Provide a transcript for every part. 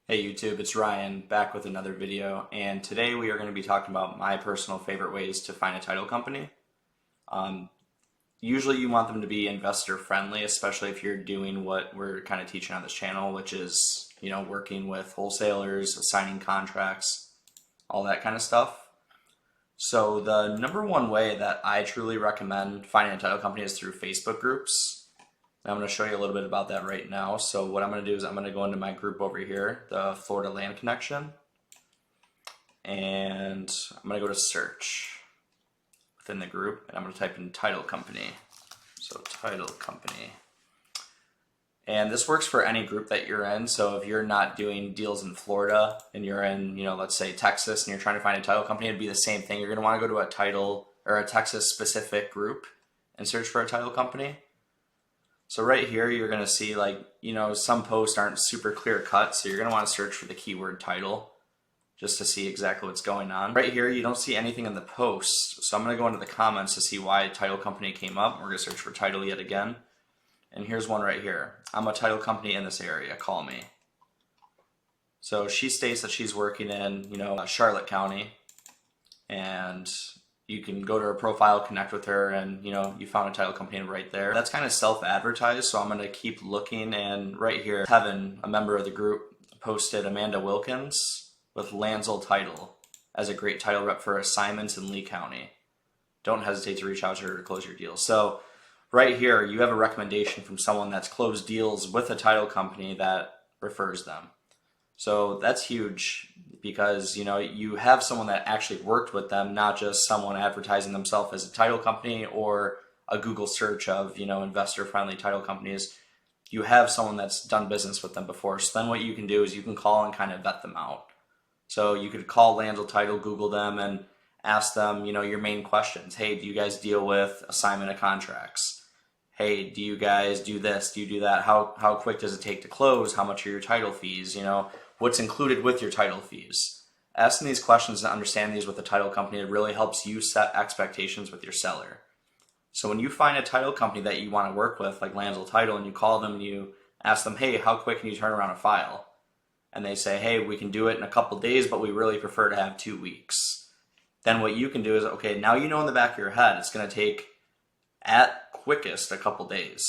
Hey YouTube, it's Ryan back with another video, and today we are going to be talking about my personal favorite ways to find a title company. Um, Usually you want them to be investor friendly, especially if you're doing what we're kind of teaching on this channel, which is, working with wholesalers, signing contracts, all that kind of stuff. So the number one way that I truly recommend finding a title company is through Facebook groups. I'm going to show you a little bit about that right now. So what I'm going to do is I'm going to go into my group over here, the Florida Land Connection, and I'm going to go to search within the group, and I'm going to type in title company. So title company. And this works for any group that you're in. So if you're not doing deals in Florida and you're in, let's say Texas, and you're trying to find a title company, it'd be the same thing. You're going to want to go to a title or a Texas specific group and search for a title company. So right here, you're going to see some posts aren't super clear cut. So you're going to want to search for the keyword title just to see exactly what's going on. Right here, you don't see anything in the post. So I'm going to go into the comments to see why title company came up. We're going to search for title yet again. And here's one right here. I'm a title company in this area. Call me. So she states that she's working in, Charlotte County, and you can go to her profile, connect with her, and you found a title company right there. That's kind of self-advertised, so I'm going to keep looking. And right here, Kevin, a member of the group, posted Amanda Wilkins with Lanzel Title as a great title rep for assignments in Lee County. Don't hesitate to reach out to her to close your deal. So right here, you have a recommendation from someone that's closed deals with a title company that refers them. So that's huge because, you have someone that actually worked with them, not just someone advertising themselves as a title company or a Google search of, investor-friendly title companies. You have someone that's done business with them before. So then what you can do is you can call and kind of vet them out. So you could call Lanzel Title, Google them, and ask them, your main questions. Hey, do you guys deal with assignment of contracts? Hey, do you guys do this? Do you do that? How quick does it take to close? How much are your title fees? What's included with your title fees? Asking these questions and understand these with the title company, it really helps you set expectations with your seller. So when you find a title company that you want to work with, like Lanzel Title, and you call them and you ask them, hey, how quick can you turn around a file? And they say, hey, we can do it in a couple days, but we really prefer to have 2 weeks. Then what you can do is, okay, now in the back of your head, it's going to take at quickest a couple days.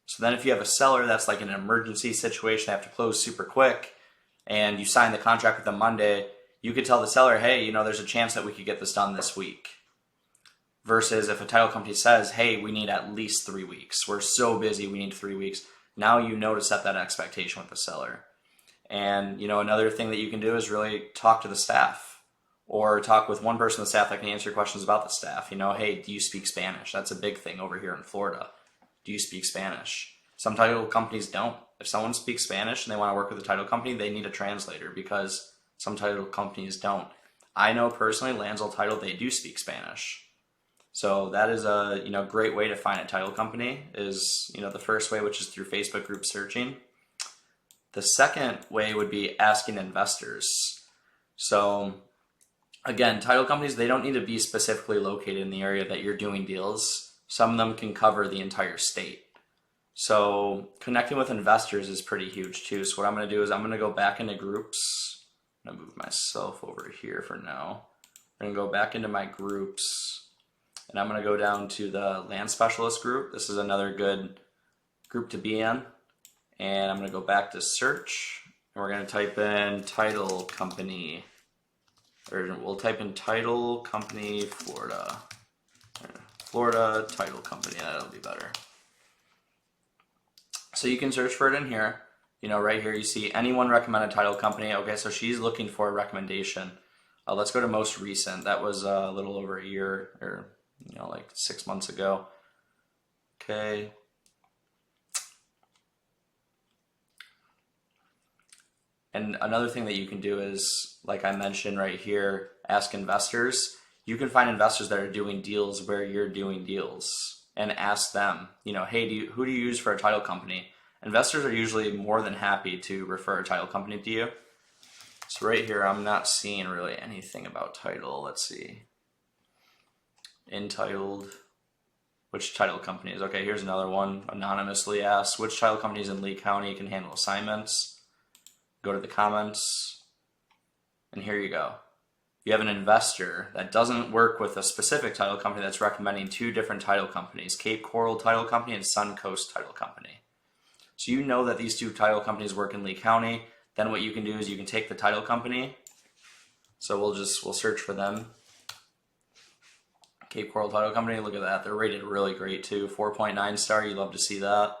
So then if you have a seller that's like in an emergency situation, they have to close super quick, and you sign the contract with them Monday, you could tell the seller, hey, there's a chance that we could get this done this week. Versus if a title company says, hey, we need at least 3 weeks. We're so busy, we need 3 weeks. Now you know to set that expectation with the seller. And, another thing that you can do is really talk to the staff or talk with one person on the staff that can answer questions about the staff. Hey, do you speak Spanish? That's a big thing over here in Florida. Do you speak Spanish? Some title companies don't. If someone speaks Spanish and they want to work with a title company, they need a translator because some title companies don't. I know personally, Lanzel Title, they do speak Spanish. So that is a great way to find a title company is, the first way, which is through Facebook group searching. The second way would be asking investors. So again, title companies, they don't need to be specifically located in the area that you're doing deals. Some of them can cover the entire state. So connecting with investors is pretty huge too. So what I'm going to do is I'm going to go back into groups. I'm going to move myself over here for now. I'm going to go back into my groups, and I'm going to go down to the land specialist group. This is another good group to be in. And I'm going to go back to search, and we're going to type in title company, or we'll type in title company Florida. Florida title company, that'll be better. So you can search for it in here. Right here you see anyone recommend a title company. Okay, so she's looking for a recommendation. Let's go to most recent. That was a little over a year, or like 6 months ago. Okay. And another thing that you can do is, like I mentioned right here, ask investors. You can find investors that are doing deals where you're doing deals and ask them, hey, who do you use for a title company? Investors are usually more than happy to refer a title company to you. So right here, I'm not seeing really anything about title. Let's see. Entitled. Which title companies? Okay, here's another one. Anonymously asked, which title companies in Lee County can handle assignments? go to the comments, and here you go. You have an investor that doesn't work with a specific title company that's recommending two different title companies, Cape Coral Title Company and Suncoast Title Company. So you know that these two title companies work in Lee County. Then what you can do is you can take the title company. So we'll search for them. Cape Coral Title Company, look at that. They're rated really great too. 4.9 star, you love to see that.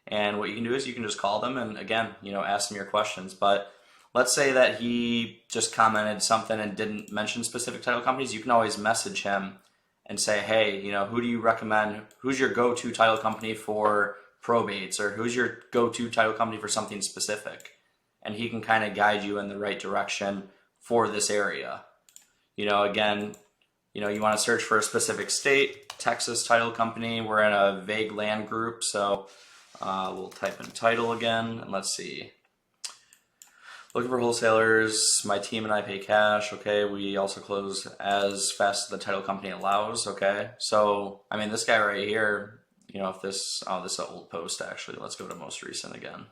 And what you can do is you can just call them and again, ask them your questions. But let's say that he just commented something and didn't mention specific title companies. You can always message him and say, hey, who do you recommend? Who's your go-to title company for probates, or who's your go-to title company for something specific? And he can kind of guide you in the right direction for this area. Again, you want to search for a specific state, Texas Title Company. We're in a vague land group, so we'll type in title again, and let's see. Looking for wholesalers. My team and I pay cash. Okay, we also close as fast as the title company allows. Okay, so this guy right here, if this is an old post actually. Let's go to most recent again,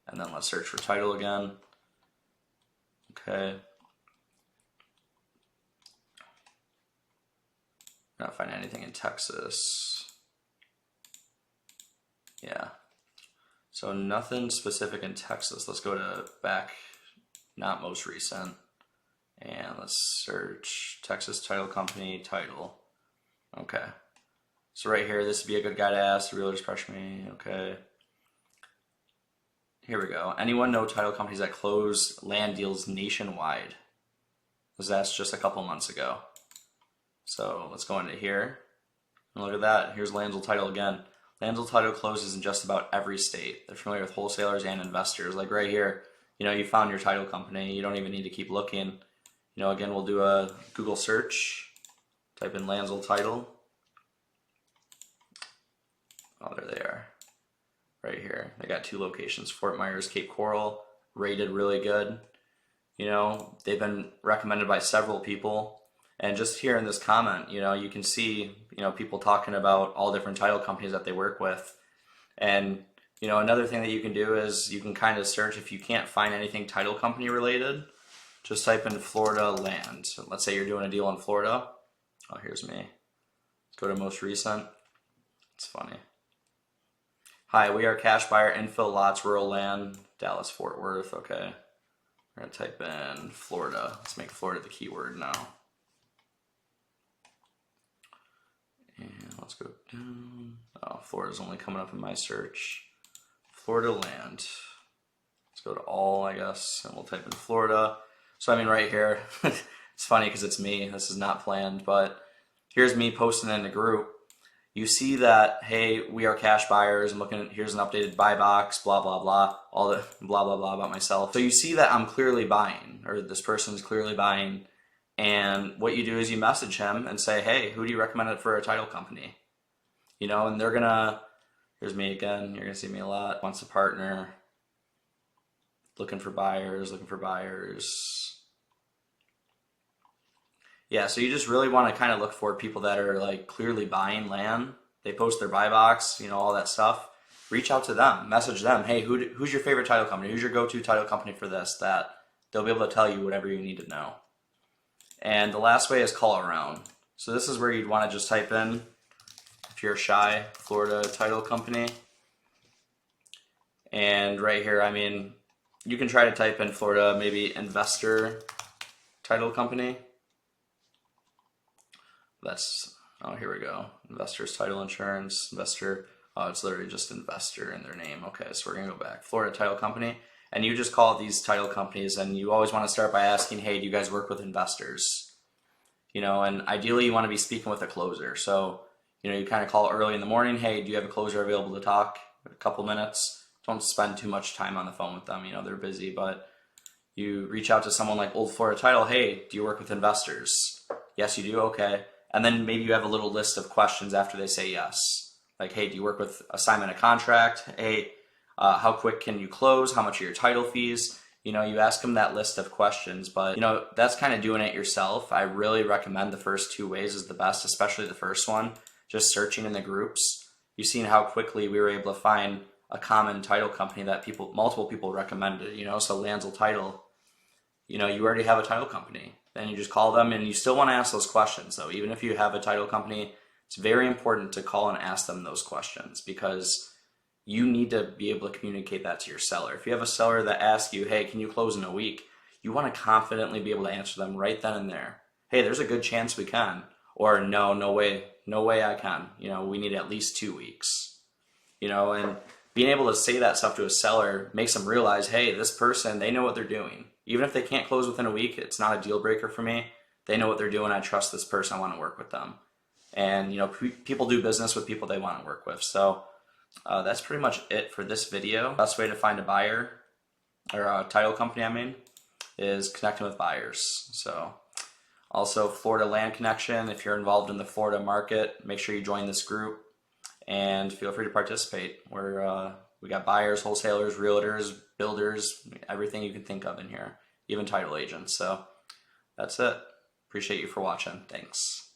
and then let's search for title again. Okay. Not find anything in Texas. Yeah. So nothing specific in Texas. Let's go to back, not most recent. And let's search Texas Title Company title. Okay. So right here, this would be a good guy to ask. The realtors pressure me. Okay. Here we go. Anyone know title companies that close land deals nationwide? Was asked just a couple months ago. So let's go into here, and look at that. Here's Landsel Title again. Landsel Title closes in just about every state. They're familiar with wholesalers and investors. Like right here, you found your title company. You don't even need to keep looking. Again, we'll do a Google search. Type in Landsel Title. Oh, there they are. Right here. They got two locations, Fort Myers, Cape Coral. Rated really good. They've been recommended by several people. And just here in this comment, you can see, people talking about all different title companies that they work with. And, another thing that you can do is you can kind of search, if you can't find anything title company related, just type in Florida land. So let's say you're doing a deal in Florida. Oh, here's me. Let's go to most recent. It's funny. Hi, we are cash buyer, infill lots, rural land, Dallas, Fort Worth. Okay. We're going to type in Florida. Let's make Florida the keyword now. And let's go down. Oh, Florida's only coming up in my search. Florida land. Let's go to all, I guess, and we'll type in Florida. So right here, it's funny because it's me. This is not planned, but here's me posting in the group. You see that, hey, we are cash buyers. I'm looking at, here's an updated buy box, blah, blah, blah, all the blah, blah, blah about myself. So you see that I'm clearly buying, or this person's clearly buying. And what you do is you message him and say, hey, who do you recommend it for a title company? And they're gonna, here's me again, you're gonna see me a lot, wants a partner, looking for buyers. Yeah, so you just really wanna kind of look for people that are like clearly buying land. They post their buy box, all that stuff. Reach out to them, message them, hey, who's your favorite title company? Who's your go-to title company for this, that? They'll be able to tell you whatever you need to know. And the last way is call around. So this is where you'd want to just type in, if you're shy, Florida Title Company. And right here, you can try to type in Florida, maybe Investor Title Company. Here we go. Investors Title Insurance, Investor. Oh, it's literally just Investor in their name. Okay, so we're going to go back. Florida Title Company. And you just call these title companies, and you always want to start by asking, hey, do you guys work with investors? And ideally you want to be speaking with a closer. So, you kind of call early in the morning, hey, do you have a closer available to talk? A couple minutes. Don't spend too much time on the phone with them. They're busy, but you reach out to someone like Old Florida Title, hey, do you work with investors? Yes, you do, okay. And then maybe you have a little list of questions after they say yes. Like, hey, do you work with assignment of contract? Hey, how quick can you close? How much are your title fees? You ask them that list of questions, but that's kind of doing it yourself. I really recommend the first two ways is the best, especially the first one, just searching in the groups. You've seen how quickly we were able to find a common title company that multiple people recommended, so Lanzel Title, you already have a title company. Then you just call them, and you still want to ask those questions though. Even if you have a title company, it's very important to call and ask them those questions, because you need to be able to communicate that to your seller. If you have a seller that asks you, hey, can you close in a week? You want to confidently be able to answer them right then and there. Hey, there's a good chance we can. Or no way I can. We need at least 2 weeks. And being able to say that stuff to a seller makes them realize, hey, this person, they know what they're doing. Even if they can't close within a week, it's not a deal breaker for me. They know what they're doing. I trust this person. I want to work with them. And people do business with people they want to work with. So that's pretty much it for this video. Best way to find a buyer, or a title company, is connecting with buyers. So also Florida Land Connection, if you're involved in the Florida market, make sure you join this group and feel free to participate. We got buyers, wholesalers, realtors, builders, everything you can think of in here, even title agents. So that's it. Appreciate you for watching. Thanks.